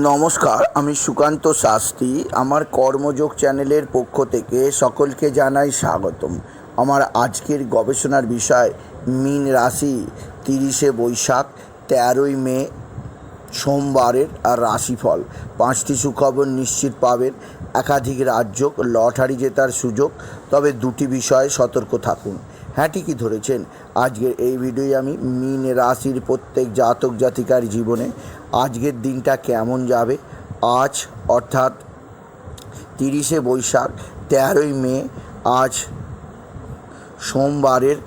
নমস্কার, আমি সুকান্ত শাস্ত্রী। আমার কর্মযোগ চ্যানেলের পক্ষ থেকে সকলকে জানাই স্বাগতম। আমার আজকের গবেষণার বিষয় মীন রাশি, 30শে বৈশাখ, 13ই মে সোমবারের রাশিফল। 5টি সুখবর নিশ্চিত পাবেন, একাধিক রাজ্য লটারি জেতার সুযোগ, তবে দুটি বিষয়ে সতর্ক থাকুন। হ্যাঁ, ঠিকই ধরেছেন। আজকের এই ভিডিওয় আমি মীন রাশির প্রত্যেক জাতক জাতিকার জীবনে আজকের দিনটা কেমন যাবে, আজ অর্থাৎ 30শে বৈশাখ, 13ই মে, আজ সোমবারের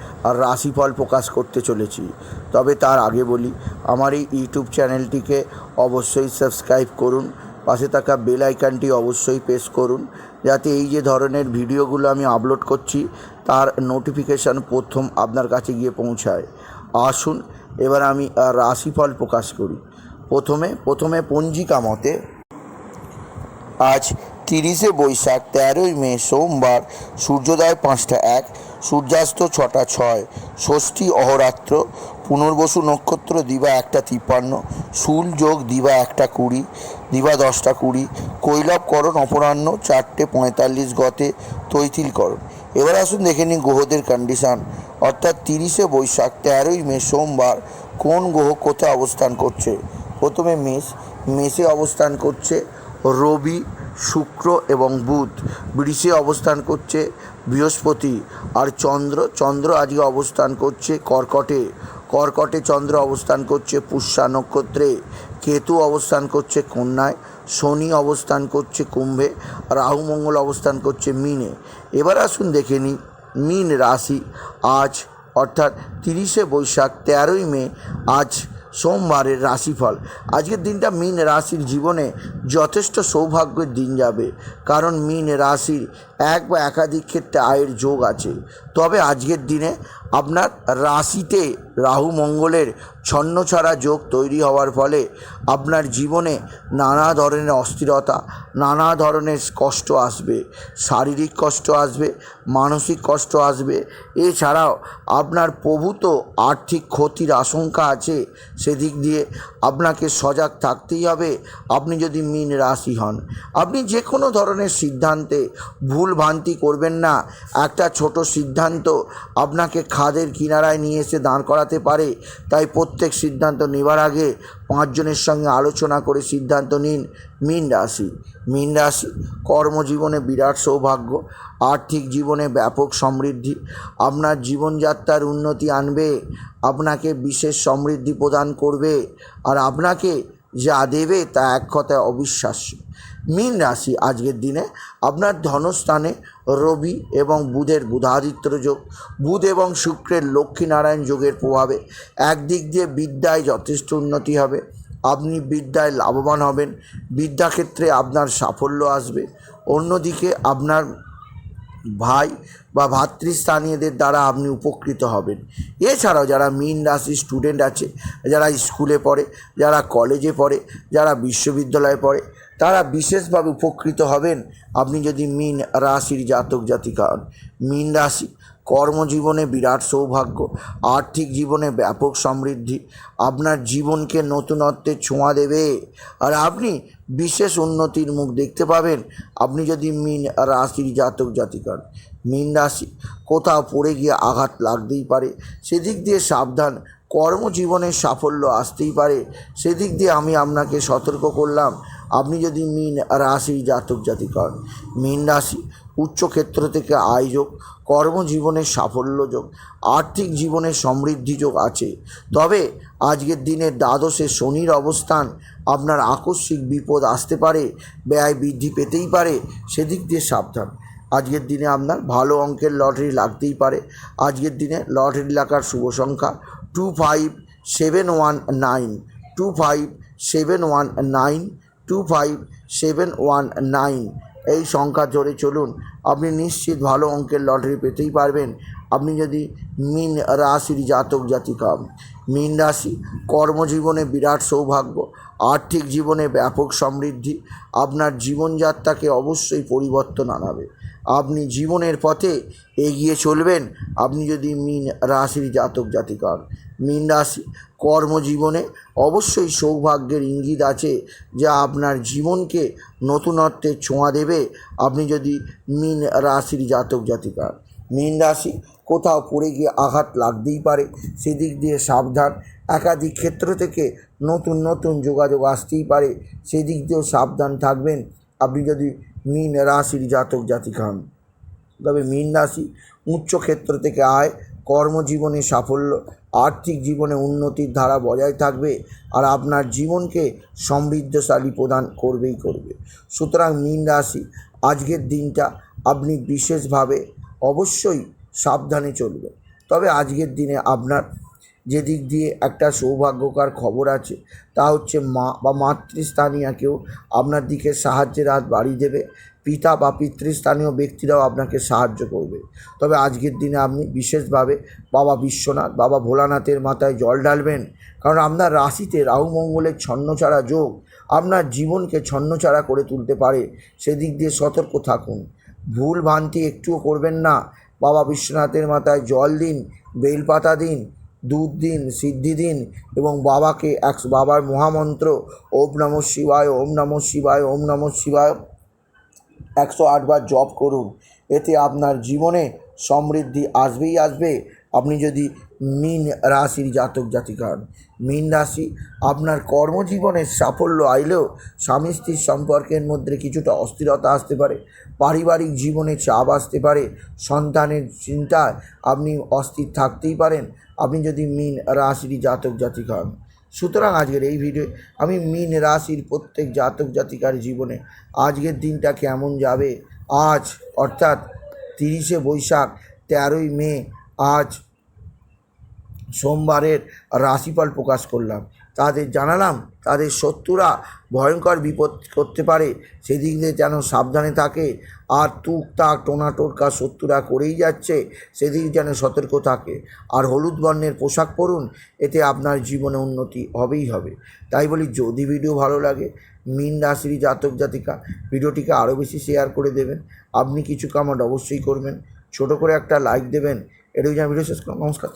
রাশিফল প্রকাশ করতে চলেছি। তবে তার আগে বলি, আমার এই ইউটিউব চ্যানেলটিকে অবশ্যই সাবস্ক্রাইব করুন, পাশে থাকা বেল আইকনটি অবশ্যই প্রেস করুন, যাতে এই যে ধরনের ভিডিওগুলো আমি আপলোড করছি তার নোটিফিকেশান প্রথম আপনার কাছে গিয়ে পৌঁছায়। আসুন এবার আমি রাশিফল প্রকাশ করি। প্রথমে পঞ্জিকা মতে আজ 30শে বৈশাখ, 13ই মে সোমবার, সূর্যোদয় 5টা 1, সূর্যাস্ত 6টা 6, ষষ্ঠী অহরাত্র, পুনর্বসু নক্ষত্র দিবা 1টা 53, শুল যোগ দিবা 1টা 20, দিবা 10টা 20, কৈলবকরণ অপরাহ্ন 4টে 45 গতে, তৈথিলকরণ। এবার আসুন দেখে নিন গ্রহদের কন্ডিশান, অর্থাৎ 30শে বৈশাখ, 13ই মে সোমবার কোন গ্রহ কোথায় অবস্থান করছে। প্রথমে মেষে অবস্থান করছে রবি, শুক্র এবং বুধ। বৃষে অবস্থান করছে বৃহস্পতি। আর চন্দ্র আজকে অবস্থান করছে কর্কটে চন্দ্র অবস্থান করছে পুষ্যা নক্ষত্রে। কেতু অবস্থান করছে কন্যায়, শনি অবস্থান করছে কুম্ভে, রাহু মঙ্গল অবস্থান করছে মীনে। এবার আসুন দেখে নিই মীন রাশি আজ অর্থাৎ 30শে বৈশাখ, 13ই মে, আজ সোমবারের রাশিফল। আজকের দিনটা মীন রাশির জীবনে যথেষ্ট সৌভাগ্যের দিন যাবে, কারণ মীন রাশির এক বা একাধিক ক্ষেত্রে আয়ের যোগ আছে। তবে আজকের দিনে আপনার রাশিতে রাহু মঙ্গলের ছন্নছাড়া যোগ তৈরি হওয়ার ফলে আপনার জীবনে নানা ধরনের অস্থিরতা, নানা ধরনের কষ্ট আসবে, শারীরিক কষ্ট আসবে, মানসিক কষ্ট আসবে। এছাড়াও আপনার প্রভূত আর্থিক ক্ষতির আশঙ্কা আছে, সেদিক দিয়ে আপনাকে সজাগ থাকতেই হবে। আপনি যদি মীন রাশি হন, আপনি যে কোনো ধরনের সিদ্ধান্তে ভুল ভ্রান্তি করবেন না। একটা ছোট সিদ্ধান্ত আপনাকে খাদের কিনারায় নিয়ে এসে দাঁড় করাতে পারে। তাই প্রত্যেক সিদ্ধান্ত নেবার আগে 5 জনের সঙ্গে আলোচনা করে সিদ্ধান্ত নিন। মীন রাশি কর্মজীবনে বিরাট সৌভাগ্য, আর্থিক জীবনে ব্যাপক সমৃদ্ধি, আপনার জীবনযাত্রার উন্নতি আনবে, আপনাকে বিশেষ সমৃদ্ধি প্রদান করবে, আর আপনাকে যা দেবে তা এক কথায় অবিশ্বাস্য। মীন রাশি আজকের দিনে আপনার ধনস্থানে রবি এবং বুধের বুধাদিত্য যোগ, বুধ এবং শুক্রের লক্ষ্মীনারায়ণ যোগের প্রভাবে একদিক দিয়ে বিদ্যায় যথেষ্ট উন্নতি হবে, আপনি বিদ্যায় লাভবান হবেন, বিদ্যাক্ষেত্রে আপনার সাফল্য আসবে। অন্যদিকে আপনার ভাই বা ভাতৃস্থানীয়দের দ্বারা আপনি উপকৃত হবেন। এছাড়াও যারা মীন রাশির স্টুডেন্ট আছে, যারা স্কুলে পড়ে, যারা কলেজে পড়ে, যারা বিশ্ববিদ্যালয়ে পড়ে, তারা বিশেষভাবে উপকৃত হবেন আপনি যদি মীন রাশির জাতক জাতিকা হন। মীন রাশি কর্মজীবনে বিরাট সৌভাগ্য, আর্থিক জীবনে ব্যাপক সমৃদ্ধি, আপনার জীবনকে নতুনত্বের ছোঁয়া দেবে, আর আপনি বিশেষ উন্নতির মুখ দেখতে পাবেন আপনি যদি মীন রাশির জাতক জাতিকা হন। মীন রাশি কোথাও পড়ে গিয়ে আঘাত লাগতেই পারে, সেদিক দিয়ে সাবধান। কর্মজীবনে সাফল্য আসতেই পারে, সেদিক দিয়ে আমি আপনাকে সতর্ক করলাম আপনি যদি মীন রাশির জাতক জাতিকা হন। মীন রাশি উচ্চক্ষেত্র থেকে আয় যোগ, কর্মজীবনে সাফল্য যোগ, আর্থিক জীবনে সমৃদ্ধি যোগ আছে। তবে আজকের দিনে দ্বাদশে শনির অবস্থান আপনার আকস্মিক বিপদ আসতে পারে, ব্যয় বৃদ্ধি পেতেই পারে, সেদিক দিয়ে সাবধান। আজকের দিনে আপনার ভালো অঙ্কের লটারি লাগতেই পারে। আজকের দিনে লটারি লাগার শুভ সংখ্যা 25719, 25719, 25719। এই সংখ্যা ধরে চলুন, আপনি নিশ্চিত ভালো অঙ্কের লটারি পেতেই পারবেন আপনি যদি মীন রাশির জাতক জাতিকা হন। মীন রাশি কর্মজীবনে বিরাট সৌভাগ্য, আর্থিক জীবনে ব্যাপক সমৃদ্ধি, আপনার জীবনযাত্রাকে অবশ্যই পরিবর্তন আনাবে। আপনি জীবনের পথে এগিয়ে চলবেন আপনি যদি মীন রাশির জাতক জাতিকা হন। মীন রাশি কর্মজীবনে অবশ্যই সৌভাগ্যের ইঙ্গিত আছে, যা আপনার জীবনকে নতুনত্বের ছোঁয়া দেবে। আপনি যদি মীন রাশির জাতক জাতিকা। মীন রাশি কোথাও পড়ে গিয়ে আঘাত লাগতেই পারে, সেদিক দিয়ে সাবধান। একাধিক ক্ষেত্র থেকে নতুন নতুন যোগাযোগ আসতেই পারে, সেদিক দিয়েও সাবধান থাকবেন আপনি যদি মীন রাশির জাতক জাতিকা হন। তবে মীন রাশি উচ্চ ক্ষেত্র থেকে আয়, কর্মজীবনে সাফল্য, আর্থিক জীবনে উন্নতির ধারা বজায় থাকবে, আর আপনার জীবনকে সমৃদ্ধশালী প্রদান করবেই করবে। সুতরাং মীন রাশি আজকের দিনটা আপনি বিশেষভাবে অবশ্যই সাবধানে চলবেন। তবে আজকের দিনে আপনার যে দিক দিয়ে একটা সৌভাগ্যকর খবর আছে, তা হচ্ছে মা বা মাতৃস্থানীয় কেউ আপনার দিকে সাহায্যের হাত বাড়িয়ে দেবে। পিতা বা পিতৃস্থানীয় ব্যক্তিরাও আপনাকে সাহায্য করবে। তবে আজকের দিনে আপনি বিশেষভাবে বাবা বিশ্বনাথ, বাবা ভোলানাথের মাথায় জল ঢালবেন, কারণ আপনার রাশিতে রাহু মঙ্গলের ছন্নছাড়া যোগ আপনার জীবনকে ছন্নছাড়া করে তুলতে পারে। সেদিক দিয়ে সতর্ক থাকুন, ভুল ভ্রান্তি একটুও করবেন না। বাবা বিশ্বনাথের মাথায় জল দিন, বেলপাতা দিন, দুধ দিন, সিদ্ধি দিন, এবং বাবাকে বাবার মহামন্ত্র ওম নমঃ শিবায়, ওম নমঃ শিবায়, ওম নমঃ শিবায় 108 বার জপ করুন। এতে আপনার জীবনে সমৃদ্ধি আসবেই আসবে, আপনি যদি মীন রাশির জাতক জাতিকা হন। মীন রাশি আপনার কর্মজীবনের সাফল্য আইলেও স্বামী স্ত্রীর সম্পর্কের মধ্যে কিছুটা অস্থিরতা আসতে পারে, পারিবারিক জীবনে চাপ আসতে পারে, সন্তানের চিন্তায় আপনি অস্থির থাকতেই পারেন আপনি যদি মীন রাশির জাতক জাতিকা হন। সুতরাং আজকের এই ভিডিও আমি মীন রাশির প্রত্যেক জাতক জাতিকার জীবনে আজকের দিনটা কেমন যাবে, আজ অর্থাৎ 30শে বৈশাখ 13ই মে, আজ সোমবারের রাশিফল প্রকাশ করলাম। তাদের জানালাম তাদের শত্রুরা ভয়ঙ্কর বিপদ করতে পারে, সেদিক দিয়ে যেন সাবধানে থাকে। আর টুকটাক টোনা টোটকা শত্রুরা করেই যাচ্ছে, সেদিক যেন সতর্ক থাকে। আর হলুদ বর্ণের পোশাক পরুন, এতে আপনার জীবনে উন্নতি হবেই হবে। তাই বলি, যদি ভিডিও ভালো লাগে মীন রাশির জাতক জাতিকা, ভিডিওটিকে আরও বেশি শেয়ার করে দেবেন। আপনি কিছু কমেন্ট অবশ্যই করবেন, ছোট করে একটা লাইক দেবেন। এটাই যেন ভিডিও শেষ করুন। নমস্কার।